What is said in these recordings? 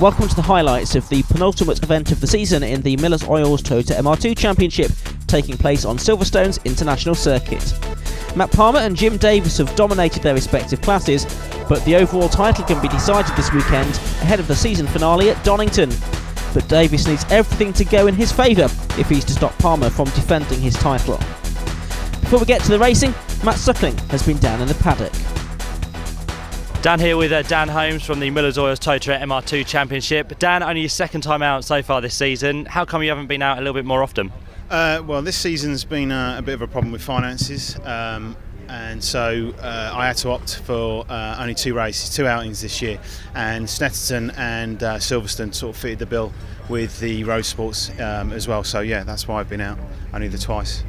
Welcome to the highlights of the penultimate event of the season in the Miller's Oils Toyota MR2 Championship, taking place on Silverstone's international circuit. Matt Palmer and Jim Davis have dominated their respective classes, but the overall title can be decided this weekend ahead of the season finale at Donington. But Davis needs everything to go in his favour if he's to stop Palmer from defending his title. Before we get to the racing, Matt Suckling has been down in the paddock. Dan here with Dan Holmes from the Miller's Oils Toyota MR2 Championship. Dan, only your second time out so far this season. How come you haven't been out a little bit more often? Well, this season's been a bit of a problem with finances, and so I had to opt for only two outings this year, and Snetterton and Silverstone sort of fitted the bill with the road sports as well. So yeah, that's why I've been out only the twice.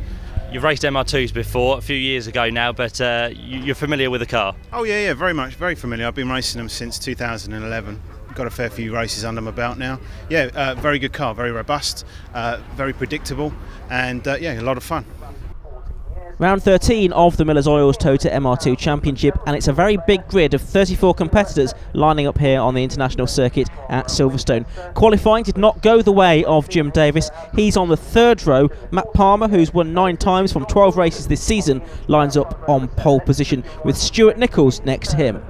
You've raced MR2s before, a few years ago now, but you're familiar with the car? Oh yeah, very familiar. I've been racing them since 2011. Got a fair few races under my belt now. Yeah, very good car, very robust, very predictable, and yeah, a lot of fun. Round 13 of the Miller's Oils Toyota MR2 Championship, and it's a very big grid of 34 competitors lining up here on the international circuit at Silverstone. Qualifying did not go the way of Jim Davis. He's on the third row. Matt Palmer, who's won 9 times from 12 races this season, lines up on pole position with Stuart Nichols next to him.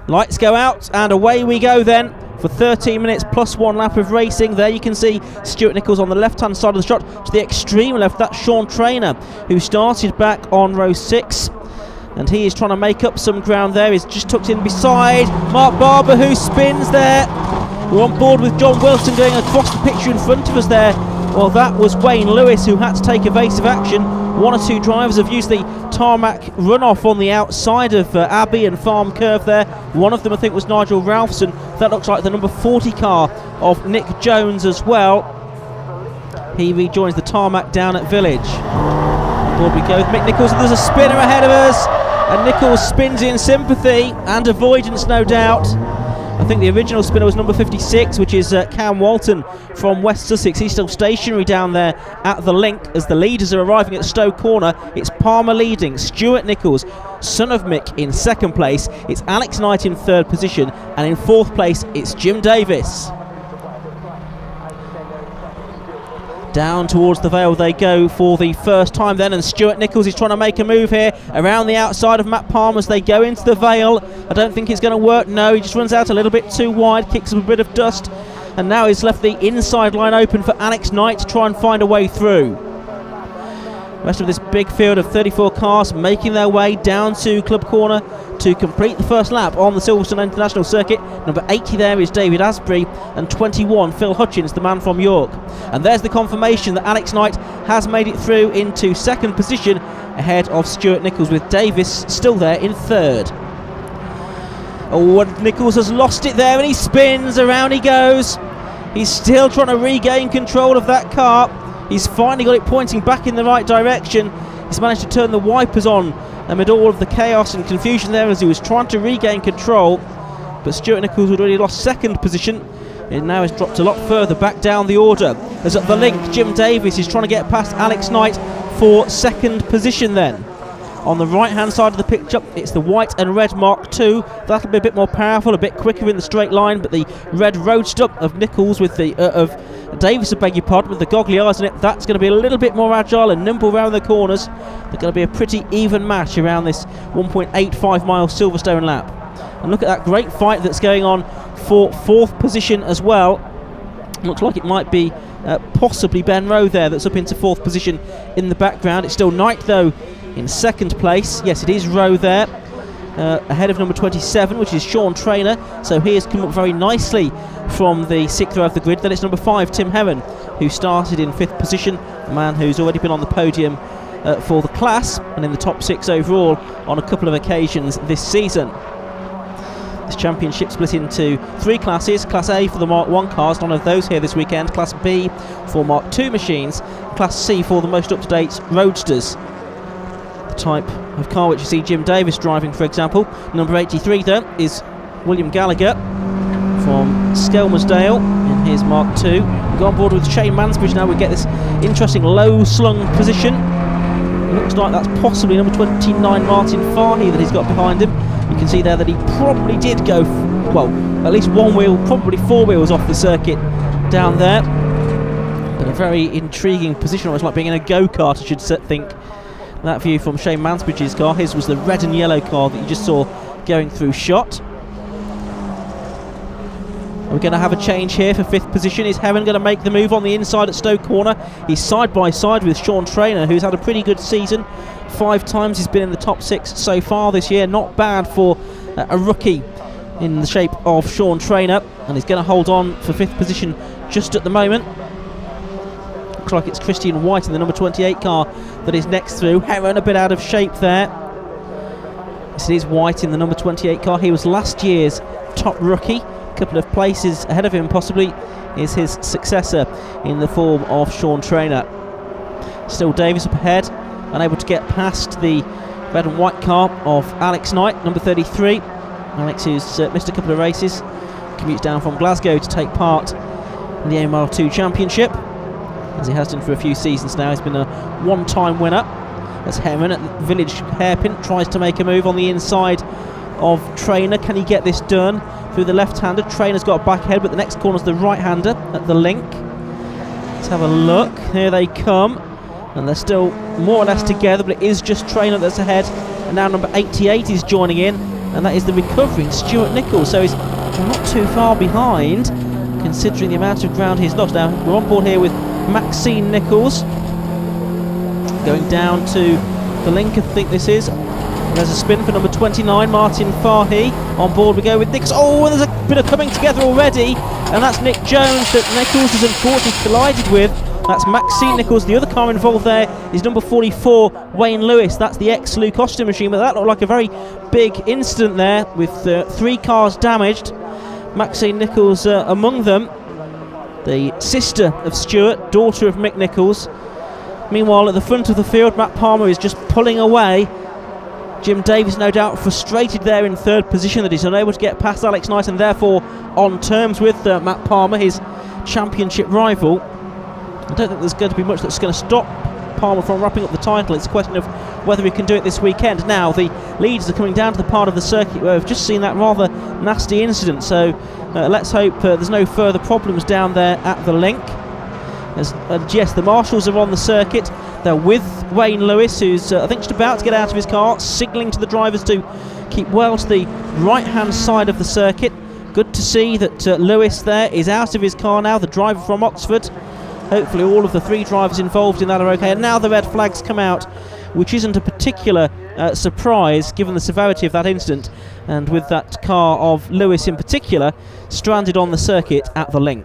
Lights go out and away we go then for 13 minutes plus 1 lap of racing. There you can see Stuart Nichols on the left hand side of the shot. To the extreme left, that's Sean Traynor, who started back on row 6, and he is trying to make up some ground there. He's just tucked in beside Mark Barber, who spins there. We're on board with John Wilson going across the picture in front of us there. Well, that was Wayne Lewis, who had to take evasive action. 1 or 2 drivers have used the tarmac runoff on the outside of Abbey and Farm Curve there. One of them, I think, was Nigel Ralphson. That looks like the number 40 car of Nick Jones as well. He rejoins the tarmac down at Village. On board we go with Mick Nichols, and there's a spinner ahead of us, and Nichols spins in sympathy and avoidance, no doubt. I think the original spinner was number 56, which is Cam Walton from West Sussex. He's still stationary down there at the link as the leaders are arriving at Stowe Corner. It's Palmer leading, Stuart Nichols, son of Mick, in second place. It's Alex Knight in third position, and in fourth place it's Jim Davis. Down towards the Vale they go for the first time then, and Stuart Nichols is trying to make a move here around the outside of Matt Palmer as they go into the Vale. I don't think it's going to work. No, he just runs out a little bit too wide, kicks up a bit of dust, and now he's left the inside line open for Alex Knight to try and find a way through. The rest of this big field of 34 cars making their way down to Club Corner to complete the first lap on the Silverstone International Circuit. Number 80 there is David Asbury, and 21 Phil Hutchins, the man from York. And there's the confirmation that Alex Knight has made it through into second position ahead of Stuart Nichols, with Davis still there in third. Oh, and Nichols has lost it there, and he spins, around he goes. He's still trying to regain control of that car. He's finally got it pointing back in the right direction. He's managed to turn the wipers on amid all of the chaos and confusion there as he was trying to regain control. But Stuart Nichols had already lost second position, and now has dropped a lot further back down the order. As at the link, Jim Davis is trying to get past Alex Knight for second position then. On the right hand side of the picture, it's the white and red Mark II. That'll be a bit more powerful, a bit quicker in the straight line, but the red Roadster of Nichols with the of Davis, I beg your pardon, with the goggly eyes in it, that's going to be a little bit more agile and nimble around the corners. They're going to be a pretty even match around this 1.85 mile Silverstone lap. And look at that great fight that's going on for fourth position as well. Looks like it might be possibly Ben Rowe there that's up into fourth position in the background. It's still Knight though in second place. Yes, it is Rowe there, ahead of number 27, which is Sean Traynor. So he has come up very nicely from the 6th row of the grid. Then it's number 5, Tim Heron, who started in 5th position, a man who's already been on the podium for the class and in the top 6 overall on a couple of occasions this season. This championship split into 3 classes. Class A for the Mark I cars, none of those here this weekend. Class B for Mark II machines. Class C for the most up-to-date roadsters. The type of car which you see Jim Davis driving, for example. Number 83 there is William Gallagher from Skelmersdale in his Mark II. We go on board with Shane Mansbridge now. We get this interesting low-slung position. It looks like that's possibly number 29 Martin Fahey that he's got behind him. You can see there that he probably did go well, at least one wheel, probably four wheels off the circuit down there. But a very intriguing position, almost like being in a go-kart, I should think. That view from Shane Mansbridge's car. His was the red and yellow car that you just saw going through shot. We're going to have a change here for 5th position. Is Heron going to make the move on the inside at Stoke Corner? He's side by side with Sean Traynor, who's had a pretty good season. 5 times he's been in the top 6 so far this year. Not bad for a rookie in the shape of Sean Traynor. And he's going to hold on for 5th position just at the moment. Looks like it's Christian White in the number 28 car that is next through. Heron a bit out of shape there. This is White in the number 28 car. He was last year's top rookie. Couple of places ahead of him possibly is his successor in the form of Sean Traynor. Still Davis up ahead, unable to get past the red and white car of Alex Knight, number 33. Alex, who's missed a couple of races, commutes down from Glasgow to take part in the MR2 Championship, as he has done for a few seasons now. He's been a one-time winner. As Heron at the Village Hairpin tries to make a move on the inside of Traynor. Can he get this done through the left-hander? Trainor's got a back head, but the next corner's the right-hander at the link. Let's have a look. Here they come, and they're still more or less together, but it is just Traynor that's ahead. And now number 88 is joining in, and that is the recovering Stuart Nichols. So he's not too far behind, considering the amount of ground he's lost. Now we're on board here with Maxine Nichols, going down to the link, I think this is. There's a spin for number 29, Martin Fahey. On board we go with Nichols. Oh, and there's a bit of coming together already, and that's Nick Jones that Nichols has unfortunately collided with. That's Maxine Nichols. The other car involved there is number 44, Wayne Lewis. That's the ex-Luke Austin machine, but that looked like a very big incident there with 3 cars damaged. Maxine Nichols among them. The sister of Stuart, daughter of Mick Nichols. Meanwhile, at the front of the field, Matt Palmer is just pulling away. Jim Davis, no doubt, frustrated there in 3rd position that he's unable to get past Alex Knight and therefore on terms with Matt Palmer, his championship rival. I don't think there's going to be much that's going to stop Palmer from wrapping up the title. It's a question of whether he can do it this weekend. Now, the leaders are coming down to the part of the circuit where we've just seen that rather nasty incident, so let's hope there's no further problems down there at the link. Yes, the marshals are on the circuit. They're with Wayne Lewis, who's I think just about to get out of his car, signalling to the drivers to keep well to the right-hand side of the circuit. Good to see that Lewis there is out of his car now, the driver from Oxford. Hopefully all of the 3 drivers involved in that are okay. And now the red flags come out, which isn't a particular surprise given the severity of that incident, and with that car of Lewis in particular stranded on the circuit at the link.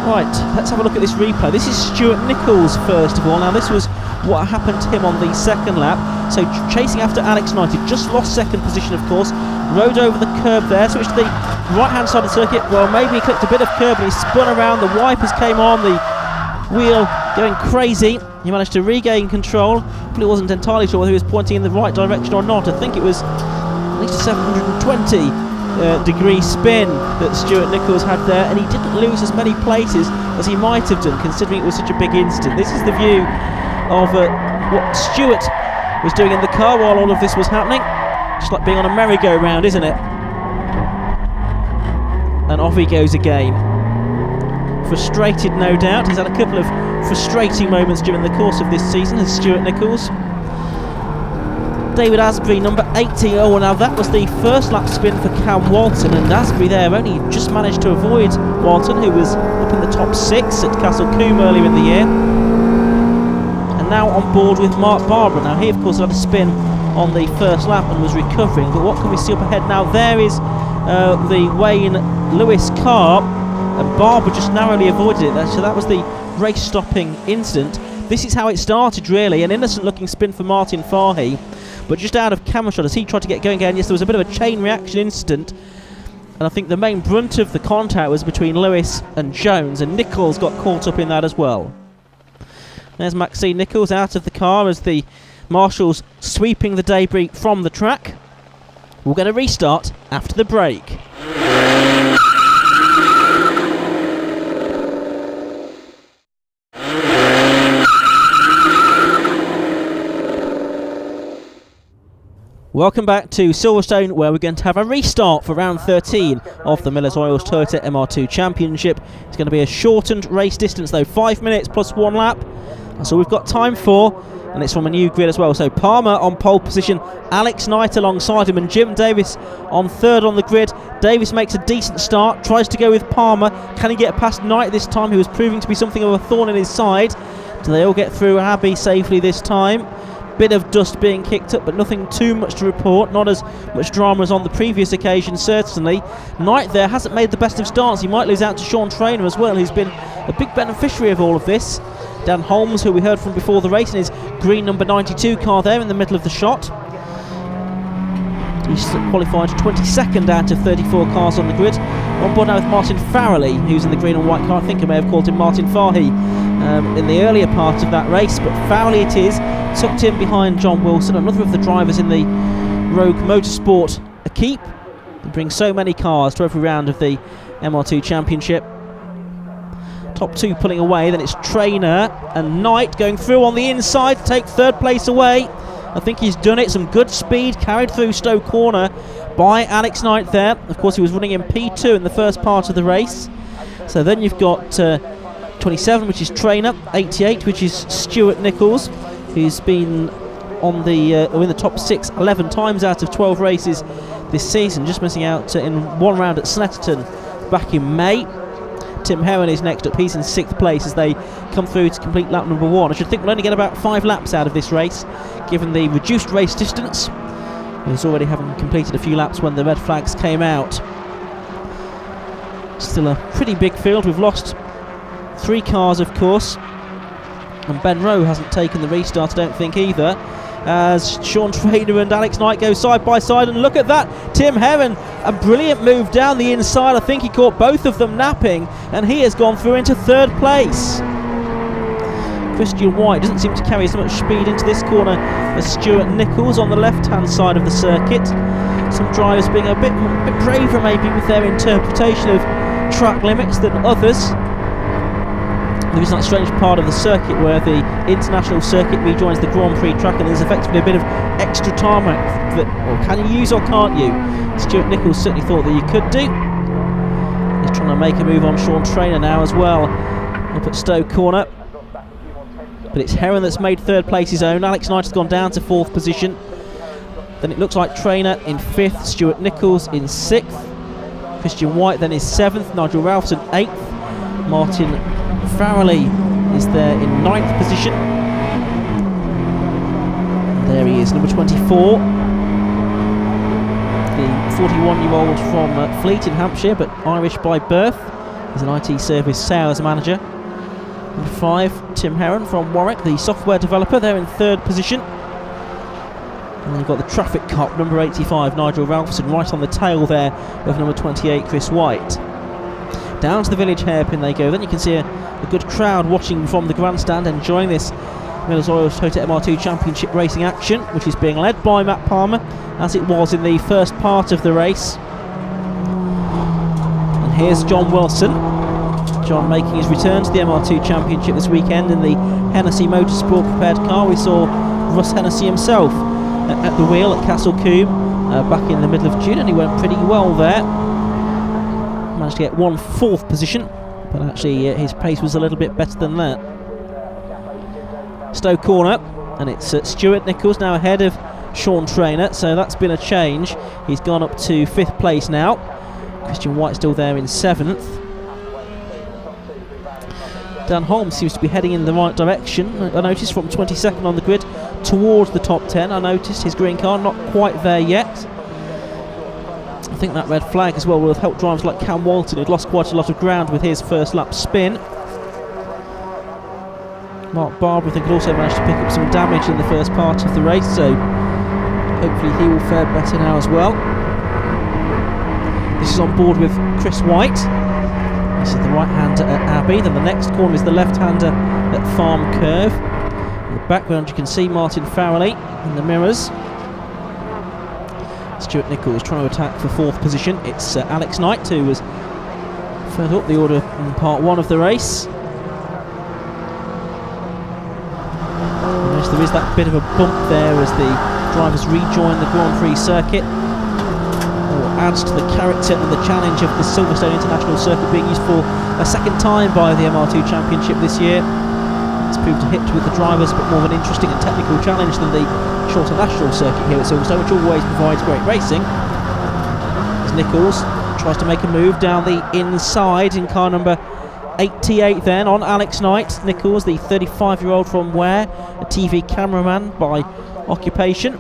Right, let's have a look at this replay. This is Stuart Nichols first of all. Now this was what happened to him on the 2nd lap. So chasing after Alex Knight, he just lost 2nd position of course, rode over the curb there, switched to the right hand side of the circuit. Well, maybe he clipped a bit of curb and he spun around, the wipers came on, the wheel going crazy. He managed to regain control. Probably wasn't entirely sure whether he was pointing in the right direction or not. I think it was at least a 720 degree spin that Stuart Nichols had there, and he didn't lose as many places as he might have done considering it was such a big incident. This is the view of what Stuart was doing in the car while all of this was happening. Just like being on a merry-go-round, isn't it? And off he goes again. Frustrated, no doubt. He's had a couple of frustrating moments during the course of this season as Stuart Nichols. David Asbury, number 80. Oh, now that was the first lap spin for Cam Walton, and Asbury there only just managed to avoid Walton, who was up in the top 6 at Castle Combe earlier in the year. And now on board with Mark Barber. Now he of course had a spin on the first lap and was recovering, but what can we see up ahead now? There is the Wayne Lewis car, and Barber just narrowly avoided it. So that was the race stopping incident. This is how it started really, an innocent looking spin for Martin Fahey, but just out of camera shot as he tried to get going again. Yes, there was a bit of a chain reaction incident, and I think the main brunt of the contact was between Lewis and Jones, and Nichols got caught up in that as well. There's Maxine Nichols out of the car as the marshals sweeping the debris from the track. We're going to restart after the break. Welcome back to Silverstone, where we're going to have a restart for round 13 of the Miller's Oils Toyota MR2 Championship. It's going to be a shortened race distance though, 5 minutes plus 1 lap. That's all we've got time for, and it's from a new grid as well. So Palmer on pole position, Alex Knight alongside him, and Jim Davis on third on the grid. Davis makes a decent start, tries to go with Palmer. Can he get past Knight this time, who was proving to be something of a thorn in his side? Do they all get through Abbey safely this time? Bit of dust being kicked up, but nothing too much to report. Not as much drama as on the previous occasion, certainly. Knight there hasn't made the best of starts. He might lose out to Sean Traynor as well, who's been a big beneficiary of all of this. Dan Holmes, who we heard from before the race, in his green number 92 car there in the middle of the shot. He's qualified 22nd out of 34 cars on the grid. On board now with Martin Farrelly, who's in the green and white car. I think I may have called him Martin Fahy in the earlier part of that race, but Farrelly it is, tucked in behind John Wilson, another of the drivers in the Rogue Motorsport Equipe. They bring so many cars to every round of the MR2 Championship. Top two pulling away, then it's Traynor and Knight going through on the inside to take third place away. I think he's done it. Some good speed carried through Stowe Corner by Alex Knight there. Of course, he was running in P2 in the first part of the race. So then you've got 27, which is Traynor, 88, which is Stuart Nichols, who's been on the in the top 6 11 times out of 12 races this season, just missing out in one round at Snetterton back in May. Tim Heron is next up. He's in 6th place as they come through to complete lap number 1. I should think we'll only get about 5 laps out of this race, given the reduced race distance. He was already having completed a few laps when the red flags came out. Still a pretty big field. We've lost 3 cars, of course, and Ben Rowe hasn't taken the restart, I don't think, either, as Sean Traynor and Alex Knight go side by side. And look at that, Tim Heron, a brilliant move down the inside. I think he caught both of them napping, and he has gone through into 3rd place. Christian White doesn't seem to carry as much speed into this corner as Stuart Nichols on the left-hand side of the circuit. Some drivers being a bit braver maybe with their interpretation of track limits than others. There is that strange part of the circuit where the international circuit rejoins the Grand Prix track, and there's effectively a bit of extra tarmac that, well, can you use or can't you? Stuart Nichols certainly thought that you could do. He's trying to make a move on Sean Traynor now as well, up at Stowe Corner. But it's Heron that's made 3rd place his own. Alex Knight has gone down to 4th position. Then it looks like Traynor in 5th, Stuart Nichols in 6th, Christian White then is 7th, Nigel Ralphson 8th, Martin Farrelly is there in 9th position. And there he is, number 24. The 41-year-old from Fleet in Hampshire, but Irish by birth. He's an IT service sales manager. Number 5, Tim Heron from Warwick, the software developer, there in 3rd position. And then you've got the traffic cop, number 85, Nigel Ralphson, right on the tail there of number 28, Chris White. Down to the village hairpin they go. Then you can see a good crowd watching from the grandstand, enjoying this Miller's Oils Toyota MR2 Championship racing action, which is being led by Matt Palmer, as it was in the first part of the race. And here's John Wilson. John making his return to the MR2 Championship this weekend in the Hennessy Motorsport prepared car. We saw Russ Hennessy himself at the wheel at Castle Combe back in the middle of June, and he went pretty well there. Managed to get 4th position, but actually his pace was a little bit better than that. Stowe Corner, and it's Stuart Nichols now ahead of Sean Traynor, so that's been a change. He's gone up to 5th place now. Christian White still there in 7th. Dan Holmes seems to be heading in the right direction. I noticed from 22nd on the grid towards the top 10. I noticed his green car not quite there yet. I think that red flag as well will have helped drivers like Cam Walton, who'd lost quite a lot of ground with his first lap spin. Mark Barber, I think, had also managed to pick up some damage in the first part of the race, so hopefully he will fare better now as well. This is on board with Chris White. This is the right-hander at Abbey. Then the next corner is the left-hander at Farm Curve. In the background you can see Martin Farrelly in the mirrors. Stuart Nichols trying to attack for 4th position. It's Alex Knight who was further up the order in part 1 of the race. Notice there is that bit of a bump there as the drivers rejoin the Grand Prix circuit. Adds to the character and the challenge of the Silverstone International Circuit, being used for a second time by the MR2 Championship this year. It's proved a hit with the drivers, but more of an interesting and technical challenge than the shorter national circuit here at Silverstone, which always provides great racing. As Nichols tries to make a move down the inside in car number 88 then on Alex Knight. Nichols, the 35-year-old from Ware, a TV cameraman by occupation.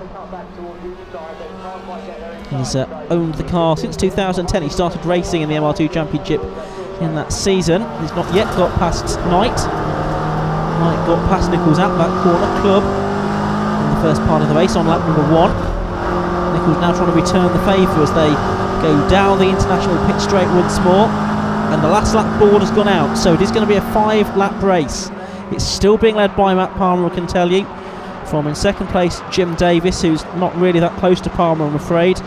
He's owned the car since 2010. He started racing in the MR2 Championship in that season. He's not yet got past Knight. Knight got past Nichols at that corner club in the first part of the race on lap number 1. Nichols now trying to return the favour as they go down the international pit straight once more. And the last lap board has gone out, so it is going to be a 5-lap race. It's still being led by Matt Palmer, I can tell you. From in second place, Jim Davis, who's not really that close to Palmer, I'm afraid.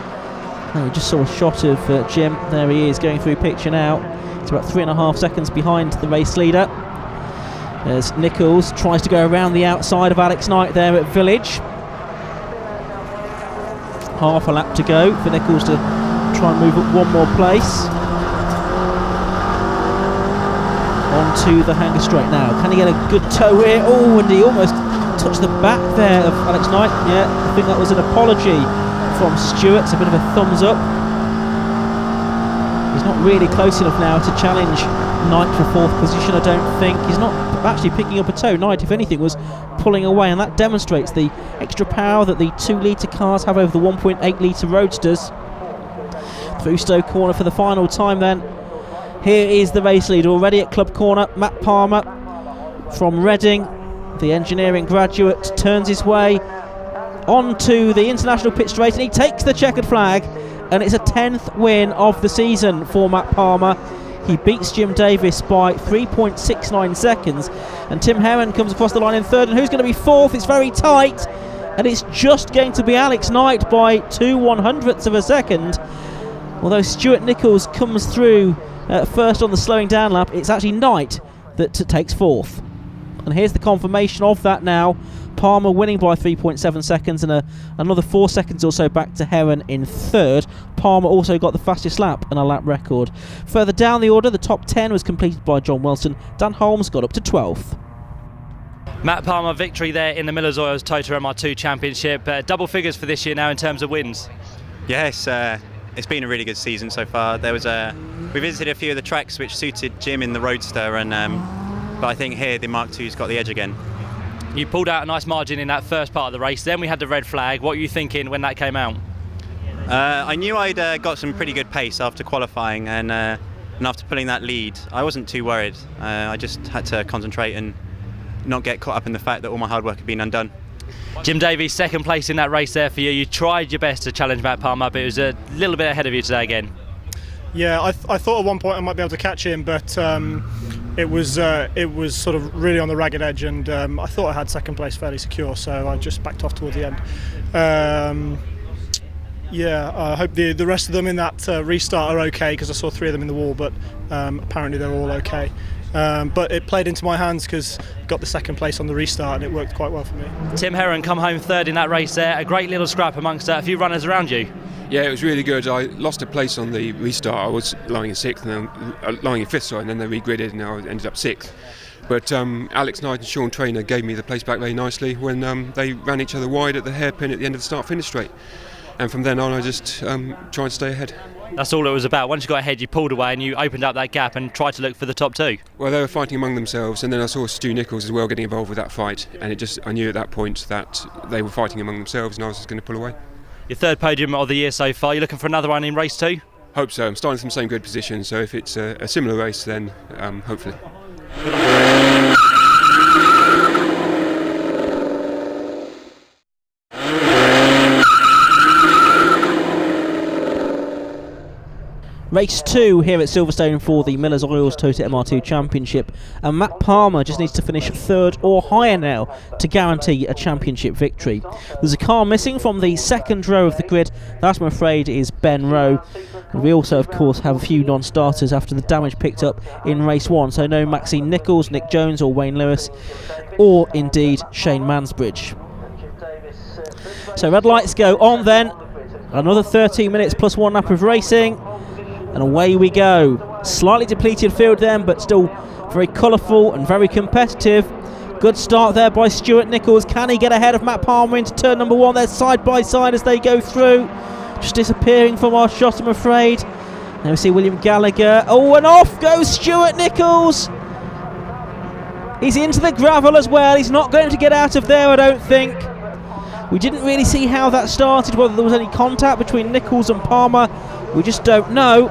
We just saw a shot of Jim. There he is, going through picture now. It's about 3.5 seconds behind the race leader. As Nichols tries to go around the outside of Alex Knight there at Village. Half a lap to go for Nichols to try and move up one more place. Onto the hanger straight now. Can he get a good toe here? Oh, and he almost touched the back there of Alex Knight. Yeah, I think that was an apology from Stewart. It's a bit of a thumbs up. He's not really close enough now to challenge Knight for 4th position, I don't think. He's not actually picking up a toe. Knight, if anything, was pulling away, and that demonstrates the extra power that the 2-litre cars have over the 1.8-litre roadsters. Through Stowe Corner for the final time then. Here is the race leader already at Club Corner. Matt Palmer from Reading, the engineering graduate, turns his way onto the international pit straight, and he takes the checkered flag, and it's a 10th win of the season for Matt Palmer. He beats Jim Davis by 3.69 seconds, and Tim Heron comes across the line in 3rd, and who's going to be 4th? It's very tight, and it's just going to be Alex Knight by 2/100ths of a second. Although Stuart Nichols comes through first on the slowing down lap, it's actually Knight that takes 4th. And here's the confirmation of that now. Palmer winning by 3.7 seconds, and another 4 seconds or so back to Heron in 3rd. Palmer also got the fastest lap and a lap record. Further down the order, the top 10 was completed by John Wilson. Dan Holmes got up to 12th. Matt Palmer, victory there in the Miller's Oils Toyota MR2 Championship. Double figures for this year now in terms of wins. Yes, it's been a really good season so far. We visited a few of the tracks which suited Jim in the Roadster, and but I think here the Mark II's got the edge again. You pulled out a nice margin in that first part of the race, then we had the red flag. What were you thinking when that came out? I knew I'd got some pretty good pace after qualifying, and after pulling that lead I wasn't too worried. I just had to concentrate and not get caught up in the fact that all my hard work had been undone. Jim Davies, second place in that race there for you. You tried your best to challenge Matt Palmer, but it was a little bit ahead of you today again. Yeah, I thought at one point I might be able to catch him, but it was sort of really on the ragged edge, and I thought I had second place fairly secure, so I just backed off towards the end. I hope the rest of them in that restart are okay, because I saw 3 of them in the wall, but apparently they're all okay. But it played into my hands because I got the second place on the restart, and it worked quite well for me. Tim Heron come home 3rd in that race there. A great little scrap amongst a few runners around you. Yeah, it was really good. I lost a place on the restart. I was lying in 6th, and then lying in 5th, and then they regridded, and I ended up 6th. But Alex Knight and Sean Traynor gave me the place back very nicely when they ran each other wide at the hairpin at the end of the start-finish straight. And from then on, I just tried to stay ahead. That's all it was about. Once you got ahead, you pulled away and you opened up that gap and tried to look for the top 2. Well, they were fighting among themselves, and then I saw Stu Nichols as well getting involved with that fight, and I knew at that point that they were fighting among themselves, and I was just going to pull away. Your 3rd podium of the year so far. You looking for another one in race 2? Hope so. I'm starting from the same good position, so if it's a similar race, then hopefully. Race 2 here at Silverstone for the Miller's Oils Toyota MR2 Championship, and Matt Palmer just needs to finish 3rd or higher now to guarantee a championship victory. There's a car missing from the 2nd row of the grid. That, I'm afraid, is Ben Rowe. And we also, of course, have a few non-starters after the damage picked up in race 1, so no Maxine Nichols, Nick Jones or Wayne Lewis, or indeed Shane Mansbridge. So red lights go on then. Another 13 minutes plus 1 lap of racing. And away we go. Slightly depleted field then, but still very colourful and very competitive. Good start there by Stuart Nichols. Can he get ahead of Matt Palmer into turn number 1? They're side by side as they go through. Just disappearing from our shot, I'm afraid. Now we see William Gallagher. Oh, and off goes Stuart Nichols. He's into the gravel as well. He's not going to get out of there, I don't think. We didn't really see how that started, whether there was any contact between Nichols and Palmer. We just don't know.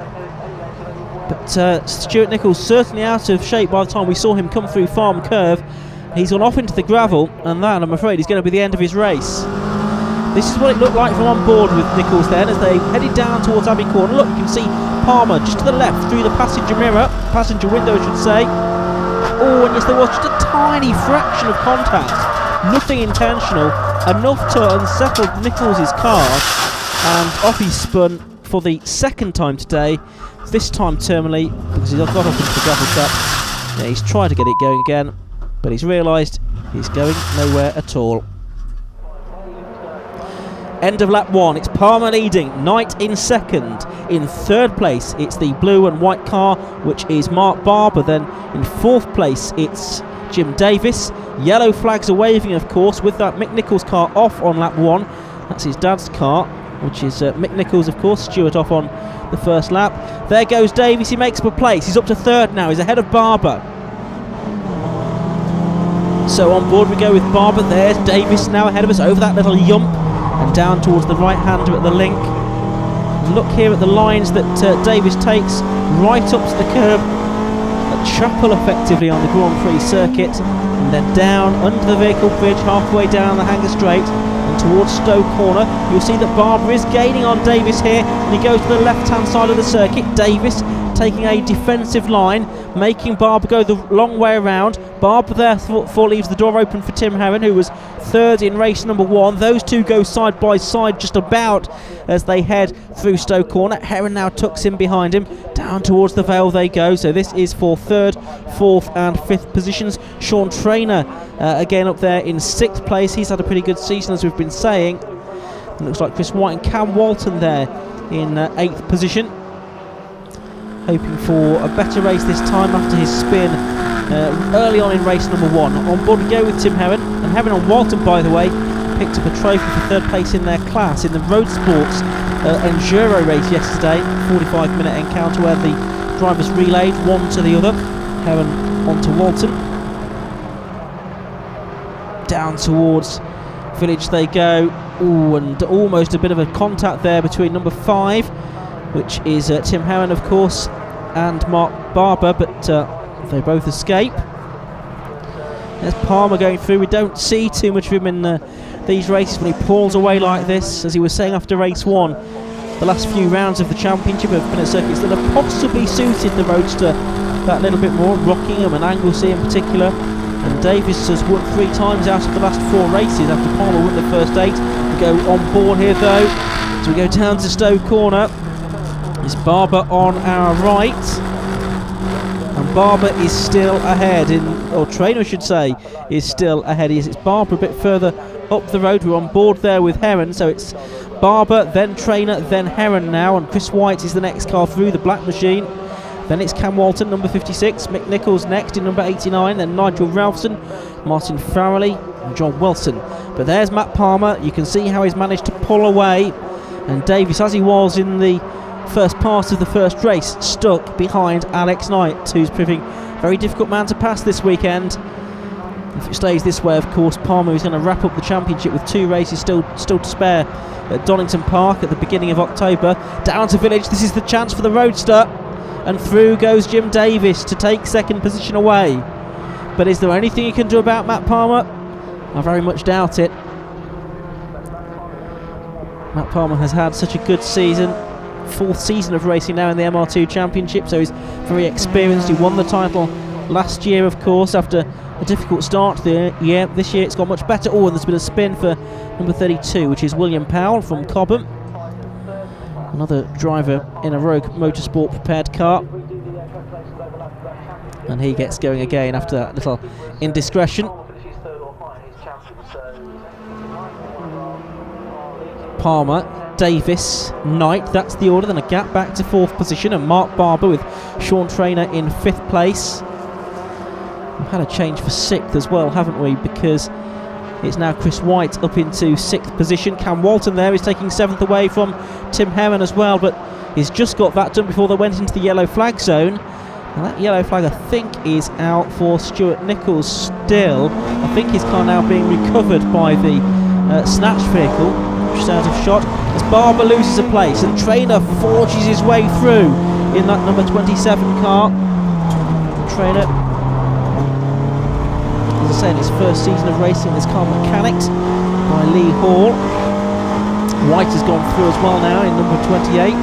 But Stuart Nichols certainly out of shape by the time we saw him come through Farm Curve. He's gone off into the gravel, and that, I'm afraid, is going to be the end of his race. This is what it looked like from on board with Nichols then, as they headed down towards Abbey Corner. Look, you can see Palmer just to the left through the passenger window, I should say. Oh, and yes, there was just a tiny fraction of contact, nothing intentional, enough to unsettle Nichols' car, and off he spun for the second time today, this time terminally, because he's got off into the gravel trap. Yeah, he's tried to get it going again, but he's realised he's going nowhere at all. End of lap 1, it's Palmer leading, Knight in second. In third place, it's the blue and white car, which is Mark Barber. Then in fourth place, it's Jim Davis. Yellow flags are waving, of course, with that Mick Nichols car off on lap 1. That's his dad's car, which is Mick Nichols, of course. Stewart off on the first lap. There goes Davis, he makes up a place. He's up to third now, he's ahead of Barber. So on board we go with Barber. There's Davis now ahead of us over that little yump and down towards the right hand at the link. Look here at the lines that Davis takes right up to the curb at Chapel, effectively on the Grand Prix circuit, and then down under the vehicle bridge halfway down the Hanger Straight and towards Stowe Corner. You'll see that Barber is gaining on Davis here, and he goes to the left hand side of the circuit. Davis taking a defensive line, making Barber go the long way around. Barber therefore leaves the door open for Tim Herron, who was third in race number 1. Those two go side by side just about as they head through Stowe Corner. Herron now tucks in behind him. Down towards the Vale they go. So this is for third, fourth and fifth positions. Sean Traynor again up there in sixth place. He's had a pretty good season, as we've been saying. It looks like Chris White and Cam Walton there in eighth position, hoping for a better race this time after his spin early on in race number 1. On board we go with Tim Herron, and Herron and Walton, by the way, picked up a trophy for third place in their class in the Road Sports Enduro race yesterday. 45-minute encounter where the drivers relayed one to the other. Herron onto Walton. Down towards Village they go. Ooh, and almost a bit of a contact there between number 5, which is Tim Herron, of course, and Mark Barber, but they both escape. There's Palmer going through. We don't see too much of him in these races when he pulls away like this. As he was saying after race 1, the last few rounds of the championship have been at circuits that have possibly suited the Roadster that little bit more, Rockingham and Anglesey in particular. And Davis has won 3 times out of the last 4 races after Palmer won the first 8. We go on board here though, so we go down to Stowe Corner. It's Barber on our right, and Barber is still ahead, or Traynor I should say, is still ahead. It's Barber a bit further up the road. We're on board there with Herron, so it's Barber, then Traynor, then Herron now, and Chris White is the next car through, the black machine. Then it's Cam Walton, number 56, Mick Nichols next in number 89, then Nigel Ralphson, Martin Farrelly and John Wilson. But there's Matt Palmer. You can see how he's managed to pull away, and Davis, as he was in the first part of the first race, stuck behind Alex Knight, who's proving a very difficult man to pass this weekend. If it stays this way, of course, Palmer is going to wrap up the championship with 2 races still to spare at Donington Park at the beginning of October. Down to Village, this is the chance for the Roadster, and through goes Jim Davis to take second position away. But is there anything you can do about Matt Palmer? I very much doubt it. Matt Palmer has had such a good season, 4th season of racing now in the MR2 Championship, so he's very experienced. He won the title last year, of course, after a difficult start to the year. This year it's gone much better. Oh, and there's been a spin for number 32, which is William Powell from Cobham, another driver in a Rogue Motorsport prepared car, and he gets going again after that little indiscretion. Palmer, Davis, Knight, that's the order. Then a gap back to 4th position, and Mark Barber with Sean Traynor in 5th place. We've had a change for 6th as well, haven't we? Because it's now Chris White up into 6th position. Cam Walton there is taking 7th away from Tim Herron as well, but he's just got that done before they went into the yellow flag zone. And that yellow flag, I think, is out for Stuart Nichols still. I think his car now being recovered by the snatch vehicle, which is out of shot, as Barber loses a place and Traynor forges his way through in that number 27 car. Traynor, as I say, in his first season of racing, this car mechanicked by Lee Hall. White has gone through as well now in number 28.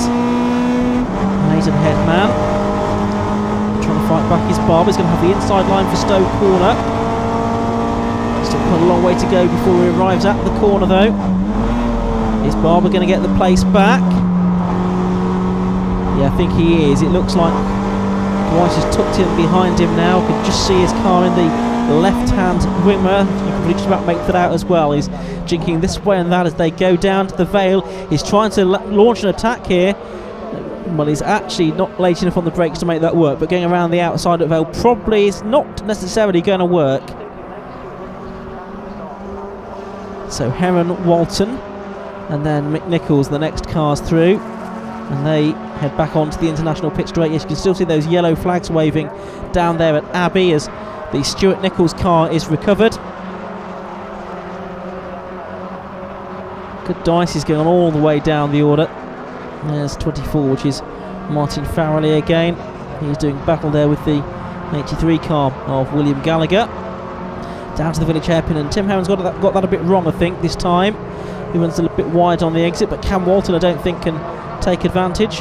Maidenhead man. Trying to fight back his Barber. He's going to have the inside line for Stowe Corner. Still quite a long way to go before he arrives at the corner though. Is Barber going to get the place back? Yeah, I think he is. It looks like White has tucked in behind him now. Could just see his car in the left-hand wimmer. You can probably just about make that out as well. He's jinking this way and that as they go down to the Vale. He's trying to launch an attack here. Well, he's actually not late enough on the brakes to make that work, but going around the outside of Vale probably is not necessarily going to work. So Herron, Walton, and then Mick Nichols, the next cars through, and they head back onto the international pit straight. Yes, you can still see those yellow flags waving down there at Abbey as the Stuart Nichols car is recovered. Good dice is going all the way down the order. There's 24, which is Martin Farrelly again. He's doing battle there with the 83 car of William Gallagher. Down to the village hairpin, and Tim Herron's got that a bit wrong, I think, this time. He runs a little bit wide on the exit, but Cam Walton, I don't think, can take advantage.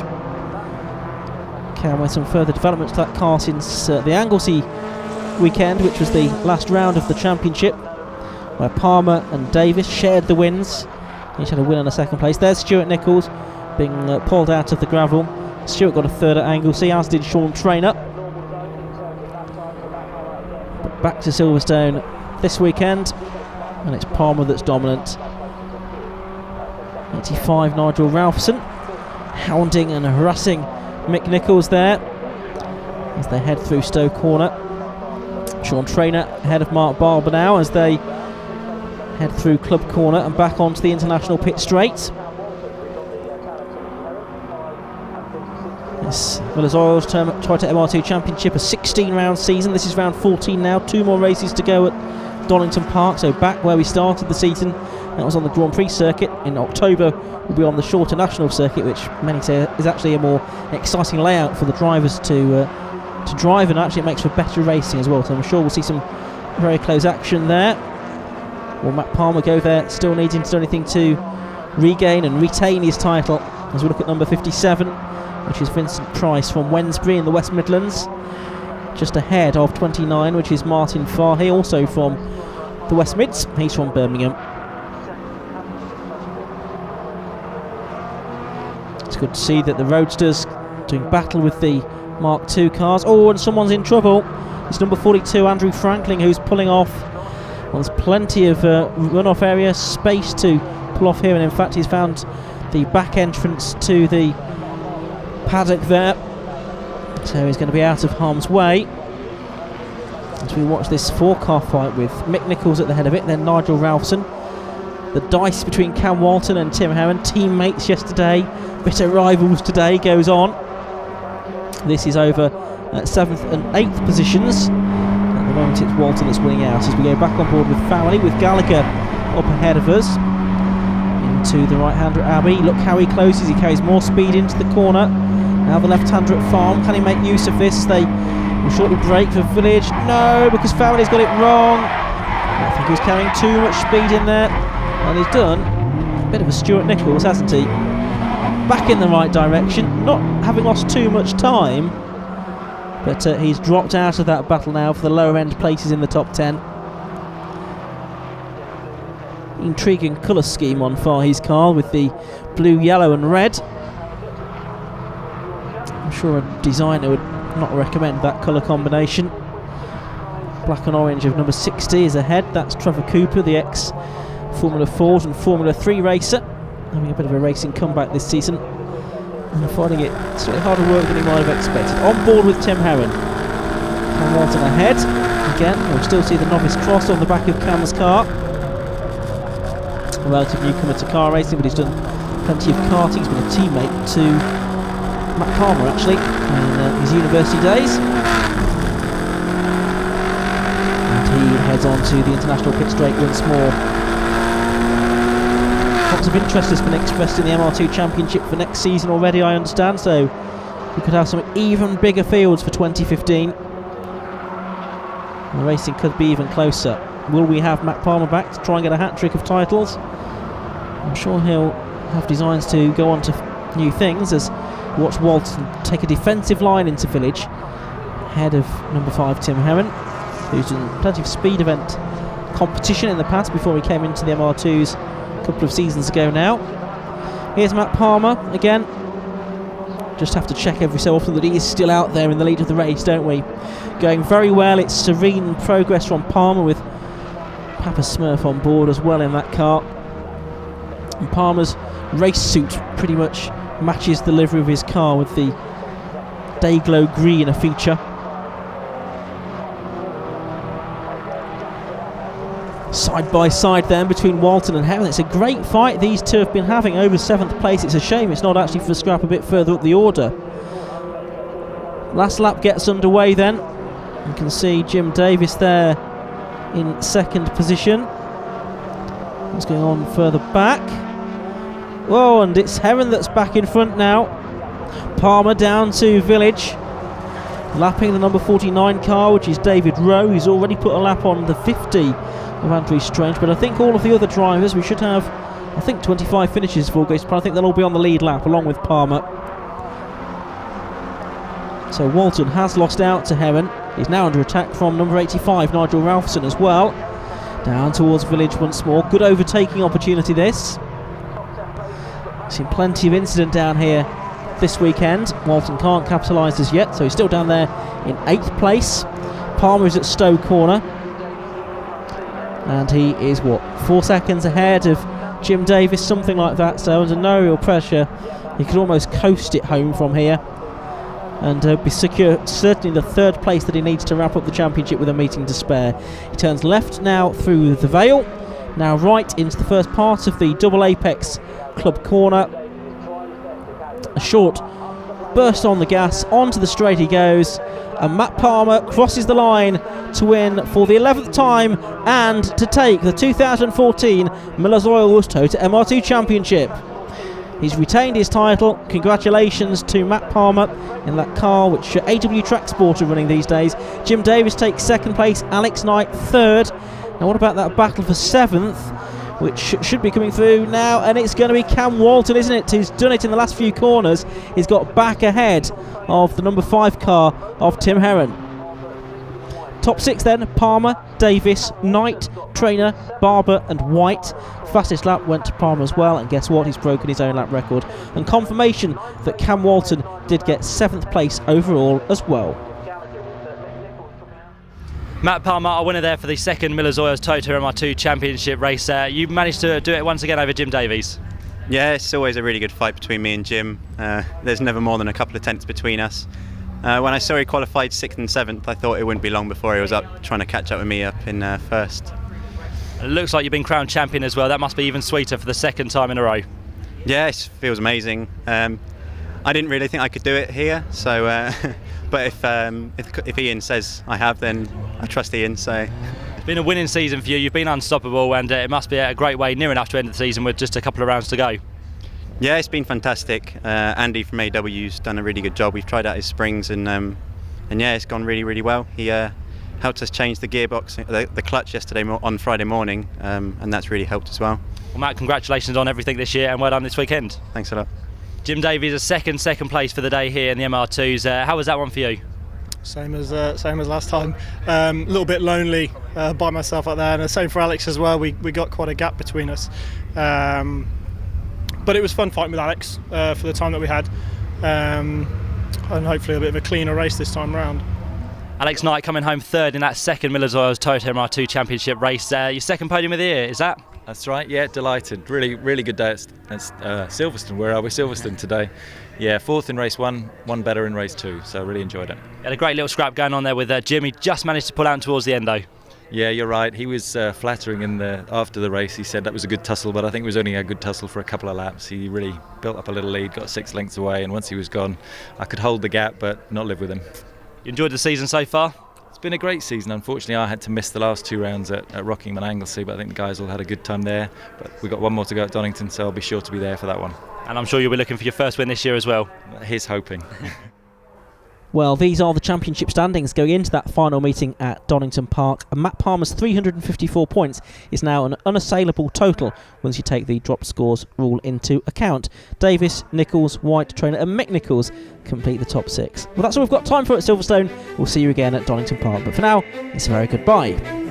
Cam with some further developments to that car since the Anglesey weekend, which was the last round of the championship, where Palmer and Davis shared the wins. Each had a win and a 2nd place. There's Stuart Nichols being pulled out of the gravel. Stuart got a 3rd at Anglesey, as did Sean Traynor. But back to Silverstone this weekend, and it's Palmer that's dominant. 85 Nigel Ralphson hounding and harassing Mick Nichols there as they head through Stowe Corner. Sean Traynor ahead of Mark Barber now as they head through Club Corner and back onto the international pit straight. Yes, Millers Oil's Toyota MR2 Championship, a 16-round season. This is round 14 now. 2 more races to go at Donington Park. So back where we started the season, that was on the Grand Prix circuit. In October, we'll be on the shorter national circuit, which many say is actually a more exciting layout for the drivers to drive, and actually it makes for better racing as well. So I'm sure we'll see some very close action there. Will Matt Palmer go there, still needing to do anything to regain and retain his title? As we look at number 57, which is Vincent Price from Wednesbury in the West Midlands, just ahead of 29, which is Martin Farhi, also from the West Mids. He's from Birmingham. It's good to see that the Roadsters doing battle with the Mark II cars. Oh, and someone's in trouble. It's number 42, Andrew Franklin, who's pulling off. Well, there's plenty of runoff area space to pull off here, and in fact he's found the back entrance to the paddock there, so he's going to be out of harm's way as we watch this 4-car fight with Mick Nichols at the head of it, then Nigel Ralphson. The dice between Cam Walton and Tim Herron, teammates yesterday, bitter rivals today, goes on. This is over 7th and 8th positions. At the moment it's Walton that's winning out as we go back on board with Farrelly, with Gallagher up ahead of us into the right-hander at Abbey. Look how he closes, he carries more speed into the corner. Now the left-hander at Farm, can he make use of this? They will shortly break for Village. No, because Farrelly's got it wrong. I think he was carrying too much speed in there, and he's done a bit of a Stuart Nichols, hasn't he? Back in the right direction, not having lost too much time, but he's dropped out of that battle now for the lower-end places in the top 10. Intriguing colour scheme on Farhi's car with the blue, yellow and red. I'm sure a designer would not recommend that colour combination. Black and orange of number 60 is ahead. That's Trevor Cooper, the ex-Formula 4 and Formula 3 racer. having a bit of a racing comeback this season and finding it slightly harder work than he might have expected. On board with Tim Herron. Cam Walton ahead. Again, we'll still see the novice cross on the back of Cam's car. A relative newcomer to car racing, but he's done plenty of karting. He's been a teammate to Matt Palmer actually in his university days. And he heads on to the international pit straight once more. Lots of interest has been expressed in the MR2 Championship for next season already, I understand, so we could have some even bigger fields for 2015. And the racing could be even closer. Will we have Matt Palmer back to try and get a hat-trick of titles? I'm sure he'll have designs to go on to new things, as we watch Walton take a defensive line into Village ahead of number 5 Tim Herron, who's done plenty of speed event competition in the past before he came into the MR2s a couple of seasons ago now. Here's Matt Palmer again. Just have to check every so often that he is still out there in the lead of the race, don't we? Going very well. It's serene progress from Palmer, with Papa Smurf on board as well in that car. And Palmer's race suit pretty much matches the livery of his car, with the Dayglow green a feature. Side by side then between Walton and Herron. It's a great fight these two have been having over 7th place. It's a shame it's not actually for a scrap a bit further up the order. Last lap gets underway then. You can see Jim Davis there in 2nd position. What's going on further back? Whoa, and it's Herron that's back in front now. Palmer down to Village, lapping the number 49 car, which is David Rowe. He's already put a lap on the 50 of Andrew Strange, but I think all of the other drivers, we should have, I think 25 finishes for August, but I think they'll all be on the lead lap along with Palmer. So Walton has lost out to Herron. He's now under attack from number 85 Nigel Ralphson as well. Down towards Village once more. Good overtaking opportunity this. Seen plenty of incident down here this weekend. Walton can't capitalise as yet, so he's still down there in 8th place. Palmer is at Stowe Corner, and he is 4 seconds ahead of Jim Davis, something like that, so under no real pressure he could almost coast it home from here and be secure, certainly the 3rd place that he needs to wrap up the championship with a meeting to spare. He turns left now through the Vale, now right into the first part of the Double Apex Club Corner. A short burst on the gas, onto the straight he goes, and Matt Palmer crosses the line to win for the 11th time and to take the 2014 Miller's Oil Toyota MR2 Championship. He's retained his title. Congratulations to Matt Palmer in that car which AW Track Sport are running these days. Jim Davis takes 2nd place, Alex Knight 3rd. Now what about that battle for 7th, which should be coming through now, and it's going to be Cam Walton, isn't it, who's done it in the last few corners. He's got back ahead of the number 5 car of Tim Herron. Top 6 then: Palmer, Davis, Knight, Trainer, Barber and White. Fastest lap went to Palmer as well, and guess what, he's broken his own lap record, and confirmation that Cam Walton did get 7th place overall as well. Matt Palmer, our winner there for the 2nd Miller's Oil Toyota MR2 Championship race. You managed to do it once again over Jim Davies. Yeah, it's always a really good fight between me and Jim. There's never more than a couple of tenths between us. When I saw he qualified 6th and 7th, I thought it wouldn't be long before he was up trying to catch up with me up in 1st. It looks like you've been crowned champion as well. That must be even sweeter for the 2nd time in a row. Yeah, it feels amazing. I didn't really think I could do it here, so but if Ian says I have, then I trust Ian. So it's been a winning season for you. You've been unstoppable, and it must be a great way, near enough to end the season with just a couple of rounds to go. Yeah, it's been fantastic. Andy from AW's done a really good job. We've tried out his springs, and yeah, it's gone really, really well. He helped us change the gearbox, the clutch yesterday on Friday morning, and that's really helped as well. Well, Matt, congratulations on everything this year, and well done this weekend. Thanks a lot. Jim Davies, a second place for the day here in the MR2s. How was that one for you? Same as last time. A little bit lonely by myself out there, and the same for Alex as well. We got quite a gap between us, but it was fun fighting with Alex for the time that we had, and hopefully a bit of a cleaner race this time round. Alex Knight coming home 3rd in that 2nd Miller's Oil Toyota MR2 Championship race. Your 2nd podium of the year, is that? That's right, yeah, delighted. Really good day at Silverstone. Where are we? Silverstone today. Yeah, 4th in race 1, 1 better in race 2, so really enjoyed it. Had a great little scrap going on there with Jimmy, just managed to pull out towards the end though. Yeah, you're right. He was flattering after the race. He said that was a good tussle, but I think it was only a good tussle for a couple of laps. He really built up a little lead, got 6 lengths away, and once he was gone, I could hold the gap but not live with him. You enjoyed the season so far? It's been a great season. Unfortunately, I had to miss the last 2 rounds at Rockingham and Anglesey, but I think the guys all had a good time there. But we've got one more to go at Donington, so I'll be sure to be there for that one. And I'm sure you'll be looking for your first win this year as well. Here's hoping. Well, these are the championship standings going into that final meeting at Donington Park. And Matt Palmer's 354 points is now an unassailable total once you take the drop scores rule into account. Davis, Nichols, White, Trainer and Mick Nichols complete the top 6. Well, that's all we've got time for at Silverstone. We'll see you again at Donington Park. But for now, it's a very goodbye.